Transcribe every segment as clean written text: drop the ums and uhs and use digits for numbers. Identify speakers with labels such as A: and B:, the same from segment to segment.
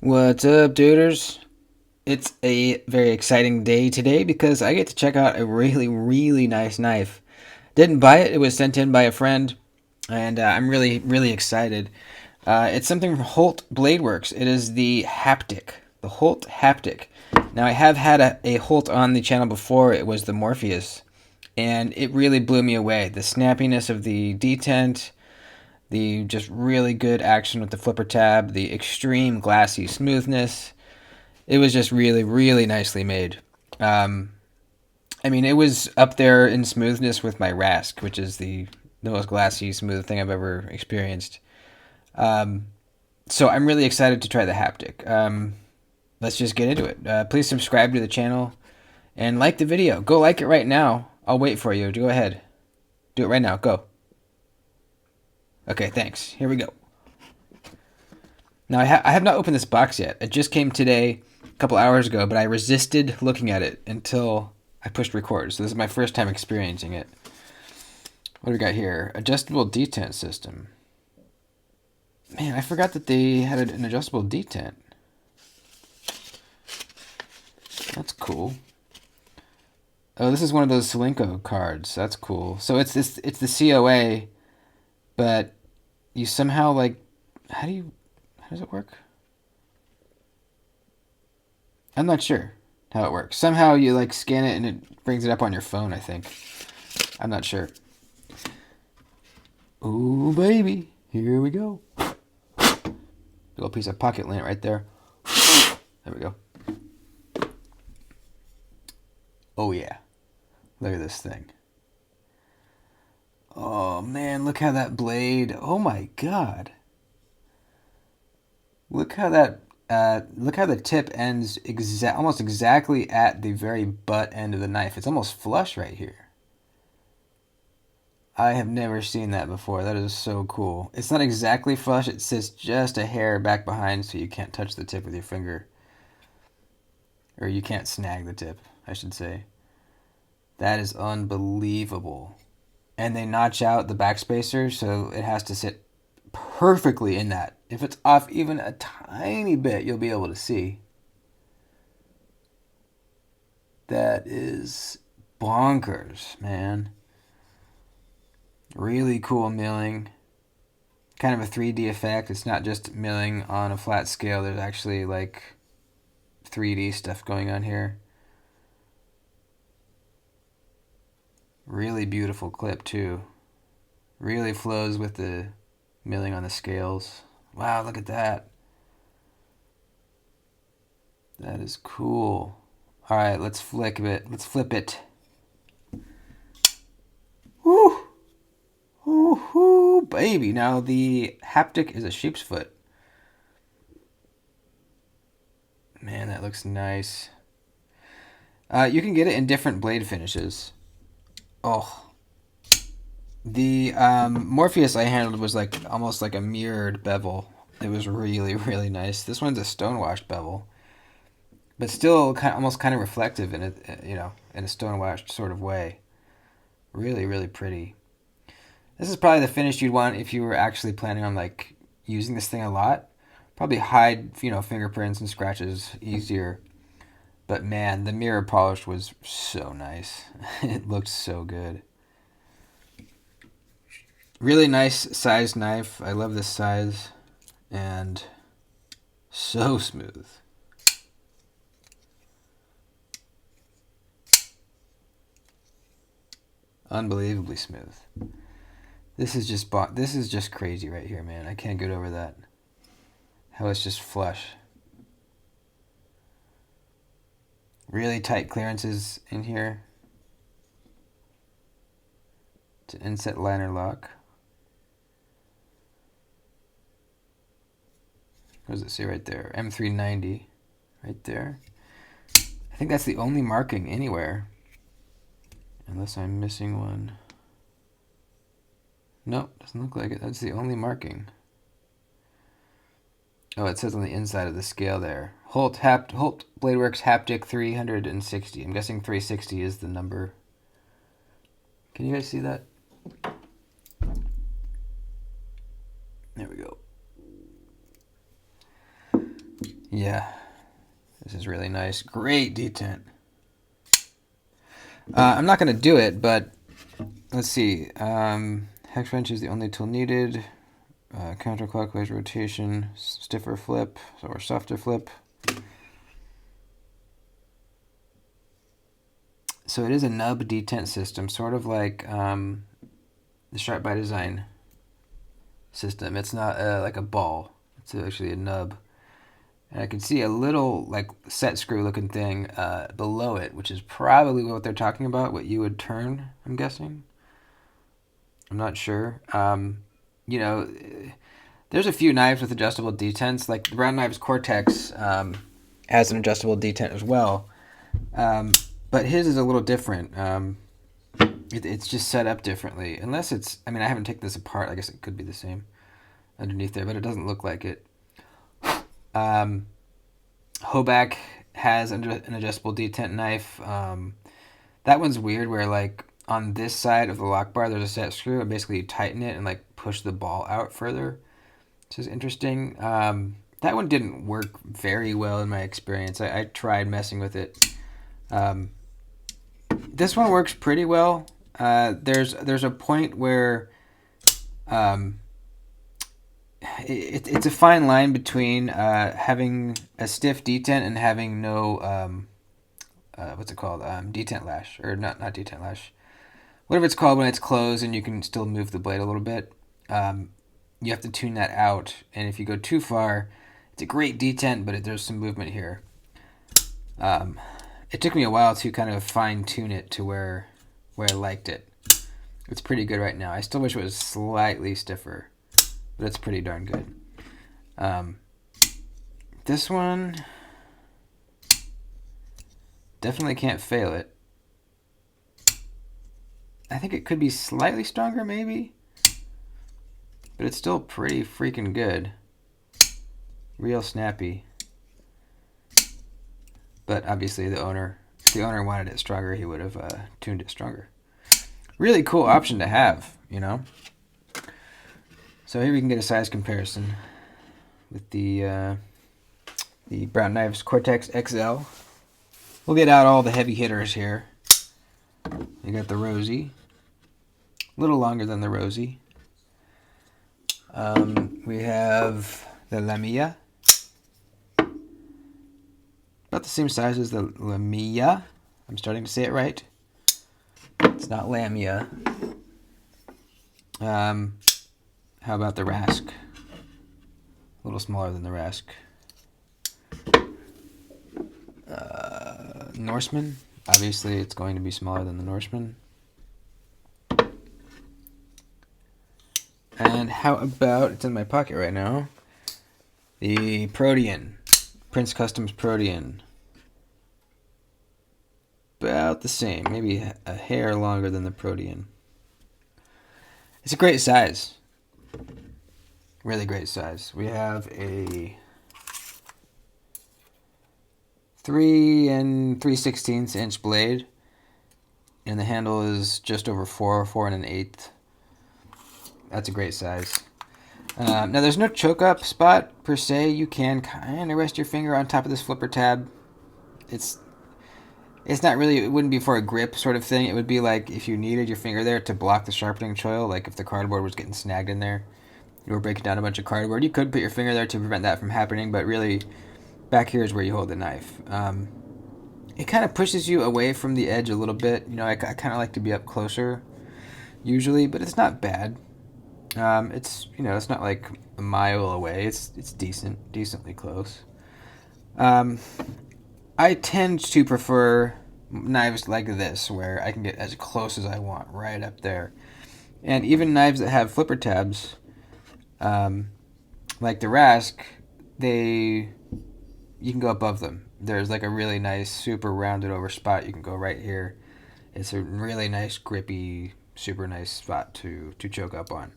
A: What's up, duders? It's a very exciting day today because I get to check out a really nice knife. Didn't buy it, it was sent in by a friend, and I'm really excited. It's something from Holt Bladeworks. It is the Haptic, the Holt Haptic. Now, I have had a Holt on the channel before, it was the Morpheus, and it really blew me away. The snappiness of the detent, the just really good action with the flipper tab, the extreme glassy smoothness. It was just really nicely made. Um, I mean, it was up there in smoothness with my Rask, which is the most glassy, smooth thing I've ever experienced. Um, so I'm really excited to try the Haptic. Let's just get into it. Please subscribe to the channel and like the video. Go like it right now. I'll wait for you. Go ahead. Do it right now. Go. Okay, thanks. Here we go. Now, I have not opened this box yet. It just came today, a couple hours ago, but I resisted looking at it until I pushed record. So this is my first time experiencing it. What do we got here? Adjustable detent system. Man, I forgot that they had an adjustable detent. That's cool. Oh, this is one of those Solinco cards. That's cool. So it's the COA, but you somehow like how does it work? I'm not sure how it works. Somehow you like scan it and it brings it up on your phone, I think. I'm not sure. Ooh, baby. Here we go. Little piece of pocket lint right there. There we go. Oh, yeah. Look at this thing. Oh, man. Look how that blade... Oh, my God. Look how that... look how the tip ends almost exactly at the very butt end of the knife. It's almost flush right here. I have never seen that before. That is so cool. It's not exactly flush. It sits just a hair back behind so you can't touch the tip with your finger. Or you can't snag the tip, I should say. That is unbelievable. And they notch out the backspacer so it has to sit perfectly in that. If it's off even a tiny bit, you'll be able to see. That is bonkers, man. Really cool milling. Kind of a 3D effect. It's not just milling on a flat scale. There's actually like 3D stuff going on here. Really beautiful clip too. Really flows with the milling on the scales. Wow, look at that. That is cool. All right, let's flip it. Let's flip it. Woo! Woo-hoo, baby. Now the Haptic is a sheep's foot. Man, that looks nice. You can get it in different blade finishes. Oh, the Morpheus I handled was like almost like a mirrored bevel. It was really nice. This one's a stonewashed bevel, but still almost kind of reflective in it, you know, in a stonewashed sort of way. Really pretty. This is probably the finish you'd want if you were actually planning on like using this thing a lot. Probably hide, you know, fingerprints and scratches easier. But man, the mirror polish was so nice. It looked so good. Really nice sized knife. I love this size. And so smooth. Unbelievably smooth. This is just crazy right here, man. I can't get over that. How it's just flush. Really tight clearances in here. To inset liner lock. What does it say right there? M390. Right there. I think that's the only marking anywhere. Unless I'm missing one. Nope, doesn't look like it. That's the only marking. Oh, it says on the inside of the scale there. Holt Bladeworks Haptic 360. I'm guessing 360 is the number. Can you guys see that? There we go. Yeah, this is really nice. Great detent. I'm not going to do it, but let's see. Hex wrench is the only tool needed. Counterclockwise rotation, stiffer flip or softer flip. So it is a nub detent system, sort of like the Sharp by Design system. It's not like a ball. It's actually a nub. And I can see a little like set screw looking thing below it, which is probably what they're talking about, what you would turn, I'm guessing. I'm not sure. You know, there's a few knives with adjustable detents, like the Brown Knives Cortex has an adjustable detent as well. But his is a little different. It's just set up differently. Unless it's, I mean, I haven't taken this apart. I guess it could be the same underneath there, but it doesn't look like it. Hoback has an adjustable detent knife. That one's weird where like on this side of the lock bar there's a set screw and basically you tighten it and like push the ball out further. This is interesting. That one didn't work very well in my experience. I tried messing with it. This one works pretty well. There's a point where it's a fine line between having a stiff detent and having no what's it called, detent lash, or not detent lash, whatever it's called when it's closed and you can still move the blade a little bit. You have to tune that out, and if you go too far, it's a great detent, but there's some movement here. It took me a while to kind of fine tune it to where I liked it. It's pretty good right now. I still wish it was slightly stiffer, but it's pretty darn good. This one, definitely can't fail it. I think it could be slightly stronger maybe, but it's still pretty freaking good. Real snappy. But obviously the owner, if the owner wanted it stronger, he would have tuned it stronger. Really cool option to have, you know. So here we can get a size comparison with the Brown Knives Cortex XL. We'll get out all the heavy hitters here. You got the Rosie, a little longer than the Rosie. We have the Lamia, about the same size as the Lamia. I'm starting to say it right. It's not Lamia. How about the Rask? A little smaller than the Rask. Norseman. Obviously, it's going to be smaller than the Norseman. And how about, it's in my pocket right now, the Protean. Prince Customs Protean. About the same, maybe a hair longer than the Protean. It's a great size. Really great size. We have a 3 3/16 inch blade, and the handle is just over 4 1/8. That's a great size. Now there's no choke up spot per se. You can kind of rest your finger on top of this flipper tab. It's not really, it wouldn't be for a grip sort of thing. It would be like if you needed your finger there to block the sharpening choil, like if the cardboard was getting snagged in there, you were breaking down a bunch of cardboard, you could put your finger there to prevent that from happening, but really back here is where you hold the knife. It kind of pushes you away from the edge a little bit. You know, I kind of like to be up closer usually, but it's not bad. It's, you know, it's not like a mile away. It's decently close. I tend to prefer knives like this, where I can get as close as I want, right up there. And even knives that have flipper tabs, like the Rask, you can go above them. There's like a really nice, super rounded over spot. You can go right here. It's a really nice, grippy, super nice spot to choke up on.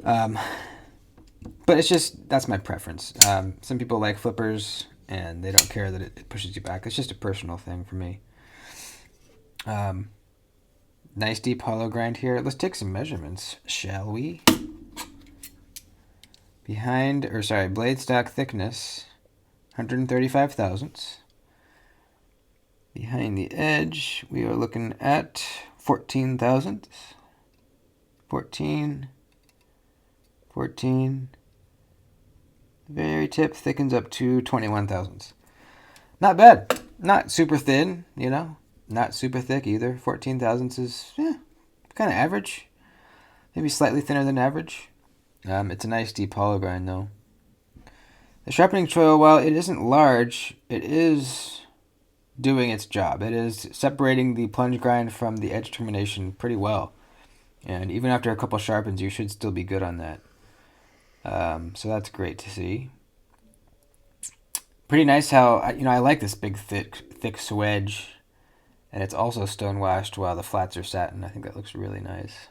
A: But it's just, that's my preference. Some people like flippers, and they don't care that it pushes you back. It's just a personal thing for me. Nice deep hollow grind here. Let's take some measurements, shall we? Blade stock thickness, 135 thousandths. Behind the edge, we are looking at 14 thousandths. 14. The very tip thickens up to 21 thousandths. Not bad. Not super thin, you know. Not super thick either. 14 thousandths is kind of average. Maybe slightly thinner than average. It's a nice deep hollow grind though. The sharpening choil, while it isn't large, it is doing its job. It is separating the plunge grind from the edge termination pretty well. And even after a couple sharpens, you should still be good on that. So that's great to see. Pretty nice how, I like this big, thick swedge. And it's also stone washed while the flats are satin. I think that looks really nice.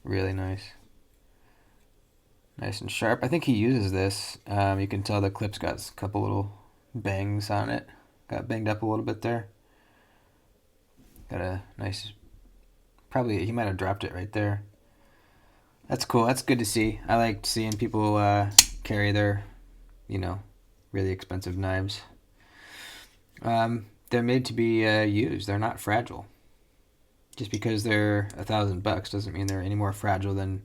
A: Really nice. Nice and sharp. I think he uses this. You can tell the clip's got a couple little bangs on it. Got banged up a little bit there. Got a nice... Probably he might have dropped it right there. That's cool. That's good to see. I like seeing people carry their, really expensive knives. They're made to be used. They're not fragile. Just because they're $1,000 doesn't mean they're any more fragile than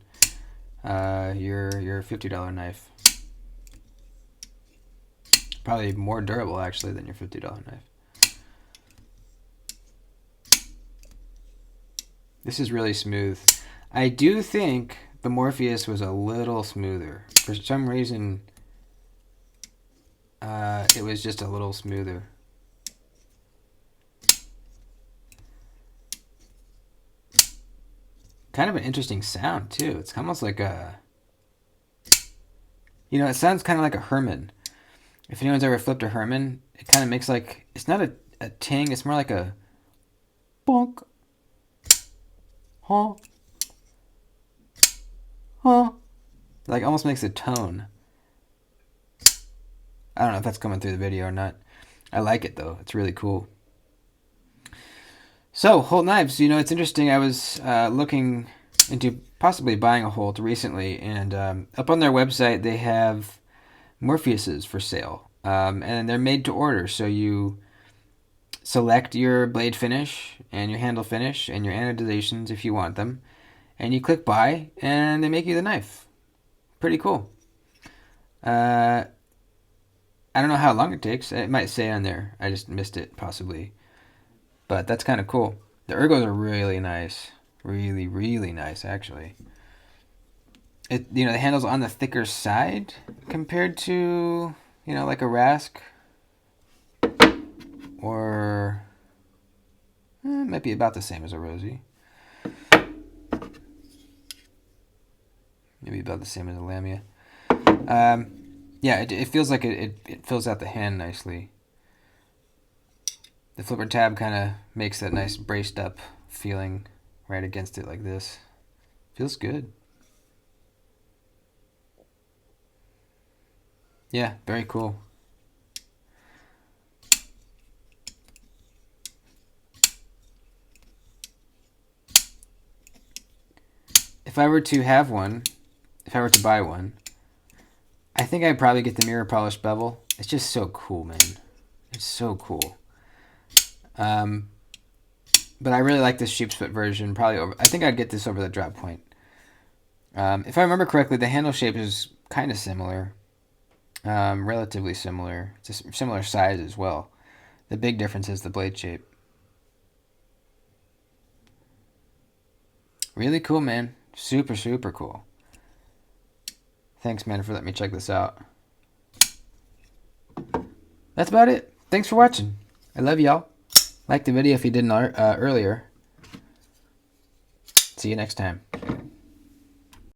A: your $50 knife. Probably more durable actually than your $50 knife. This is really smooth. I do think the Morpheus was a little smoother. For some reason, it was just a little smoother. Kind of an interesting sound too. It's almost like a, it sounds kind of like a Herman. If anyone's ever flipped a Herman, it kind of makes like, it's not a ting, it's more like a bonk. Huh? Huh? Like almost makes a tone. I don't know if that's coming through the video or not. I like it though. It's really cool. So, Holt knives, it's interesting. I was looking into possibly buying a Holt recently, and up on their website they have Morpheuses for sale. And they're made to order, so you select your blade finish and your handle finish and your anodizations if you want them, and you click buy, and they make you the knife. Pretty cool. I don't know how long it takes. It might say on there. I just missed it, possibly. But that's kind of cool. The ergos are really nice. Really, really nice, actually. The handle's on the thicker side compared to, like a Rask. Or, it might be about the same as a Rosie. Maybe about the same as a Lamia. Yeah, it feels like it fills out the hand nicely. The flipper tab kind of makes that nice braced up feeling right against it like this. Feels good. Yeah, very cool. If I were to have one, if I were to buy one, I think I'd probably get the mirror polished bevel. It's just so cool, man. It's so cool. But I really like this sheepsfoot version. I think I'd get this over the drop point. If I remember correctly, the handle shape is kind of similar. Relatively similar. It's a similar size as well. The big difference is the blade shape. Really cool, man. Super, super cool. Thanks, man, for letting me check this out. That's about it. Thanks for watching. I love y'all. Like the video if you didn't earlier. See you next time.